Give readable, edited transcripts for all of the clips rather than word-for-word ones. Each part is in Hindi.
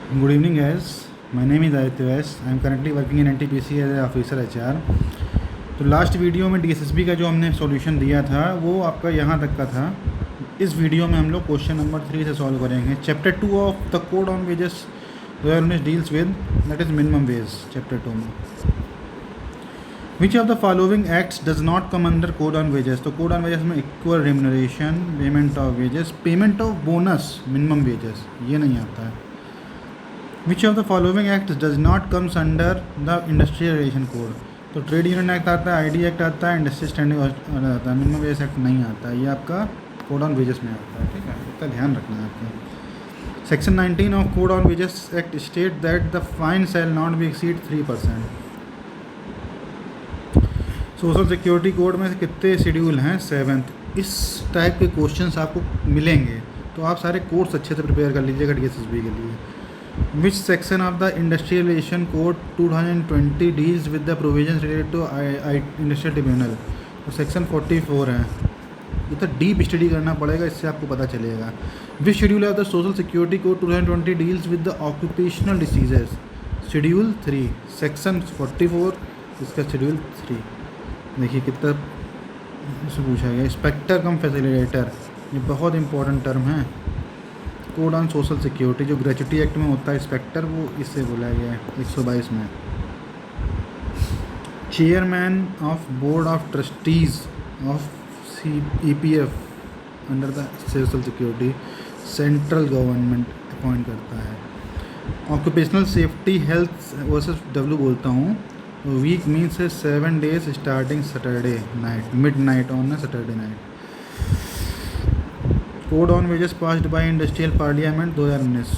Good evening, guys. My name is Aditya West. I am currently working in NTPC as an officer HR. तो लास्ट वीडियो में DSSB का जो हमने सॉल्यूशन दिया था वो आपका यहाँ तक का था. इस वीडियो में हम लोग क्वेश्चन नंबर 3 से सॉल्व करेंगे. Chapter 2 of the code on wages 2019 deals with that is minimum wage. Chapter 2 में विच of the following acts does not come under code on wages. तो कोड ऑन वेजेस में equal remuneration, payment of wages, payment of bonus, minimum wages ये नहीं आता है. Which of the following acts does not comes under the Industrial Relation Code. तो ट्रेड यूनियन एक्ट आता है, ID एक्ट आता है, इंडस्ट्रियल स्टैंडिंग आता है, मिनिमम वेज एक्ट नहीं आता है. ये आपका कोड ऑन वेजेस में आता है. ठीक है, इसका ध्यान रखना है आपको. Section 19 of code on wages act state that the fine shell not be exceed 3%. Social security code में कितने शेड्यूल हैं? 7th. इस टाइप के क्वेश्चंस आपको मिलेंगे तो आप सारे कोर्स अच्छे से प्रिपेयर कर लीजिएगा DSSB के लिए. Which section of the Industrial Relation Code 2020 deals with the provisions related to industrial tribunal? तो सेक्शन 44 है. ये तो डीप स्टडी करना पड़ेगा, इससे आपको पता चलेगा. Which schedule of the Social Security Code 2020 deals with the occupational diseases? Schedule 3, section 44, इसका शेड्यूल 3. देखिए कितना इससे पूछा गया. इंस्पेक्टर कम फैसिलिटेटर, ये बहुत इंपॉर्टेंट टर्म है. कोड ऑन सोशल सिक्योरिटी जो ग्रेचुटी एक्ट में होता है इंस्पेक्टर, वो इससे बोला गया है 122 में. Chairman of board of trustees of EPF under the social security central government appoint करता है. Occupational safety health versus W बोलता हूँ. Week means 7 days starting Saturday night, mid night on Saturday night. Code on wages passed by industrial parliament 2019.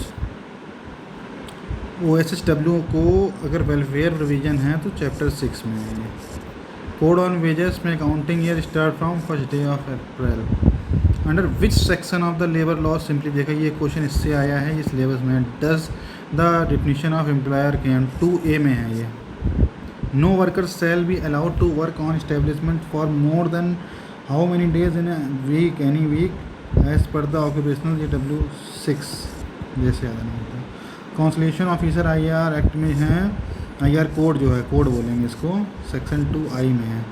OSSW को अगर वेलफेयर प्रोविजन है तो चैप्टर 6 में है ये. कोड ऑन वेजेस में accounting year start from first day of April. Under which section of the labour law, simply देखा ये क्वेश्चन इससे आया है, इस लेबर्स में. Does the definition of employer can 2A में है ये. No worker shall be allowed to work on establishment for more than how many days in week, any week as per the occupational JW 6. जैसे ज़्यादा नहीं होता. कॉन्सलेशन ऑफिसर IR एक्ट में है. IR कोड जो है, कोड बोलेंगे इसको, सेक्शन 2I में है.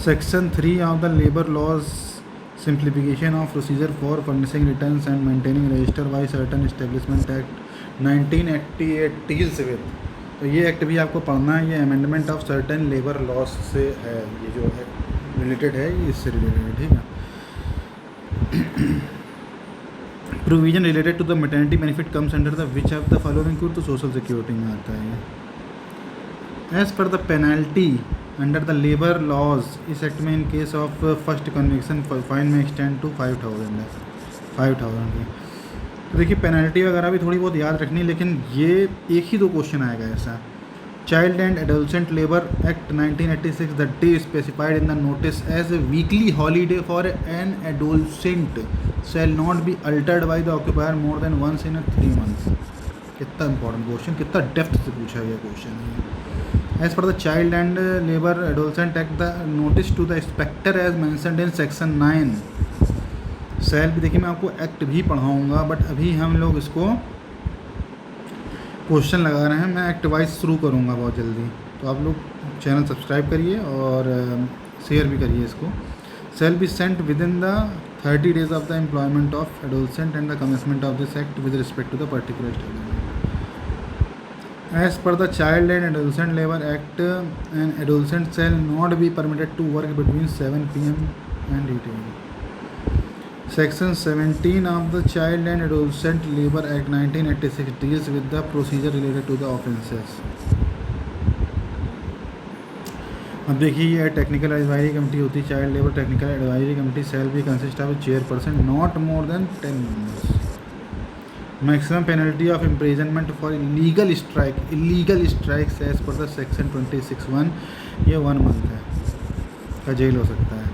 Section 3 of the labour laws simplification of procedure for furnishing returns and maintaining register by certain establishment act 1988 deals with. तो ये एक्ट भी आपको पढ़ना है. ये amendment of certain labour laws से है, ये जो है रिलेटेड है, ये इससे रिलेटेड है. ठीक है. Provision related to the maternity benefit comes under the which of the following code. तो सोशल सिक्योरिटी में आता है ये. As per the penalty under the labour laws इस एक्ट में in case of first conviction fine में एक्सटेंड टू 5,000 है, 5,000 की. तो देखिए पेनल्टी वगैरह भी थोड़ी बहुत याद रखनी, लेकिन ये एक ही 2 क्वेश्चन आएगा ऐसा. Child and adolescent labour act 1986 the day specified in the notice as a weekly holiday for an adolescent shall not be altered by the occupier more than once in 3 months. कितना इंपॉर्टेंट क्वेश्चन, कितना डेप्थ से पूछा गया क्वेश्चन है. As per the child and labour adolescent act the notice to the inspector as mentioned in section 9 shall भी. देखिए मैं आपको एक्ट भी पढ़ाऊँगा, बट अभी हम लोग इसको क्वेश्चन लगा रहे हैं. मैं एक्ट वाइज शुरू करूँगा बहुत जल्दी, तो आप लोग चैनल सब्सक्राइब करिए और शेयर भी करिए इसको. Shall be sent within the 30 days of the employment of adolescent and the commencement of this act with respect to the particular state. As per the child and adolescent labour act an adolescent shall not be permitted to work between 7 PM and 8 AM. Section 17 of the Child and Adolescent Labour Act 1986 deals with the procedure related to the offences. अब देखिए ये टेक्निकल एडवाइजरी कमेटी होती है. Child labour technical advisory committee shall be consist of chairperson not more than 10 members. Maximum penalty of imprisonment for illegal strikes as per the section 26(1) ये 1 month है का जेल हो सकता है.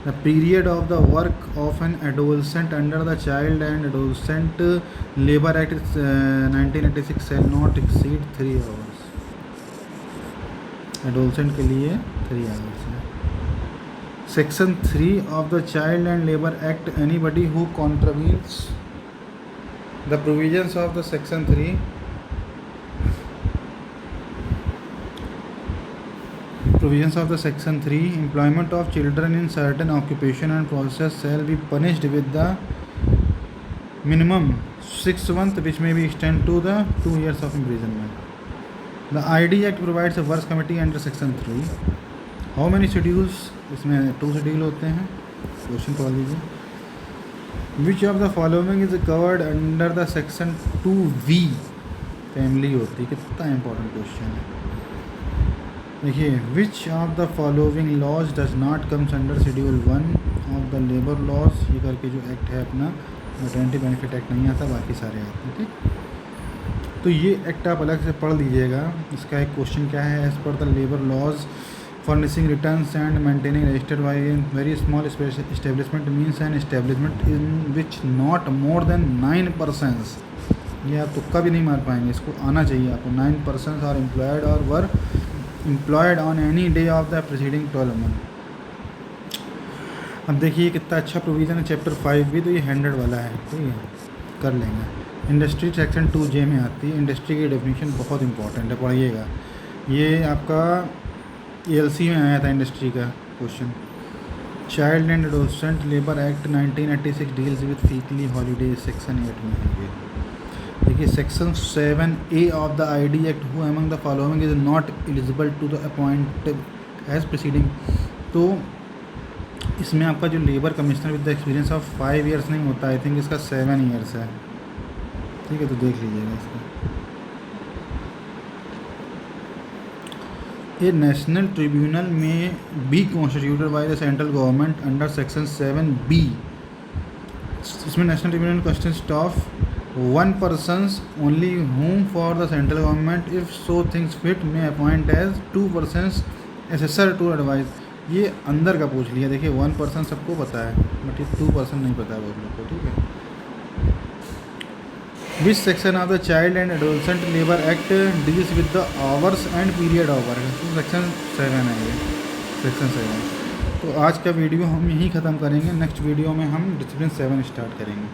The period of the work of an adolescent under the Child and Adolescent Labour Act 1986 shall not exceed 3 hours. Adolescent के लिए 3 hours है. Section 3 of the Child and Labour Act, anybody who contravenes the provisions of the section 3 provisions of the section 3 employment of children in certain occupation and process shall be punished with the minimum 6 months which may be extended to the 2 years of imprisonment. The ID Act provides a works committee under section 3. How many schedules? इसमें 2 शेड्यूल होते हैं. क्वेश्चन पढ़ लीजिए. Which of the following is covered under the section 2V? Family होती है. कितना इंपॉर्टेंट क्वेश्चन है. देखिए, which of the following laws does not comes under schedule 1 of the labour laws, ये करके जो एक्ट है अपना, मैटरनिटी बेनिफिट एक्ट नहीं आता, बाकी सारे आते हैं. ठीक, तो ये एक्ट आप अलग से पढ़ लीजिएगा. इसका एक क्वेश्चन क्या है, as per the labour laws furnishing returns and maintaining registered by very small establishment means an establishment in which not more than 9 persons. ये आप तुक्का भी नहीं मार पाएंगे, इसको आना चाहिए आपको. 9 पर्सन्स आर एम्प्लॉयड और वर employed on any day of the preceding 12 month. अब देखिए कितना अच्छा प्रोविज़न है चैप्टर 5 भी, तो ये 100 वाला है. ठीक है, कर लेंगे. इंडस्ट्री सेक्शन 2J में आती है. इंडस्ट्री की डेफिनेशन बहुत इंपॉर्टेंट है, पढ़िएगा. ये आपका ALC में आया था इंडस्ट्री का question. Child and adolescent labour act 1986 deals with weekly holiday, section 8 में है ये. देखिए, section 7A of the ID act, who among the following is not eligible to the appoint as presiding. तो इसमें आपका जो labour commissioner with the experience of 5 years नहीं होता, आई थिंक इसका 7 ईयर्स है. ठीक है, तो देख लीजिएगा इसका. ए नेशनल ट्रिब्यूनल में be constituted by the central government under section 7B. इसमें national tribunal consist of 1 persons only whom for the central government if so things fit may appoint as 2 persons assessor to advise. ये अंदर का पूछ लिया. देखिए, 1 person सबको पता है, बट ये 2 person नहीं पता है बहुत लोग को. ठीक है. विच section of the child and adolescent labour act deals with the hours and period of work. Section 7 है ये, सेक्शन 7. तो आज का वीडियो हम यहीं ख़त्म करेंगे. नेक्स्ट वीडियो में हम डिसिप्लिन 7 स्टार्ट करेंगे.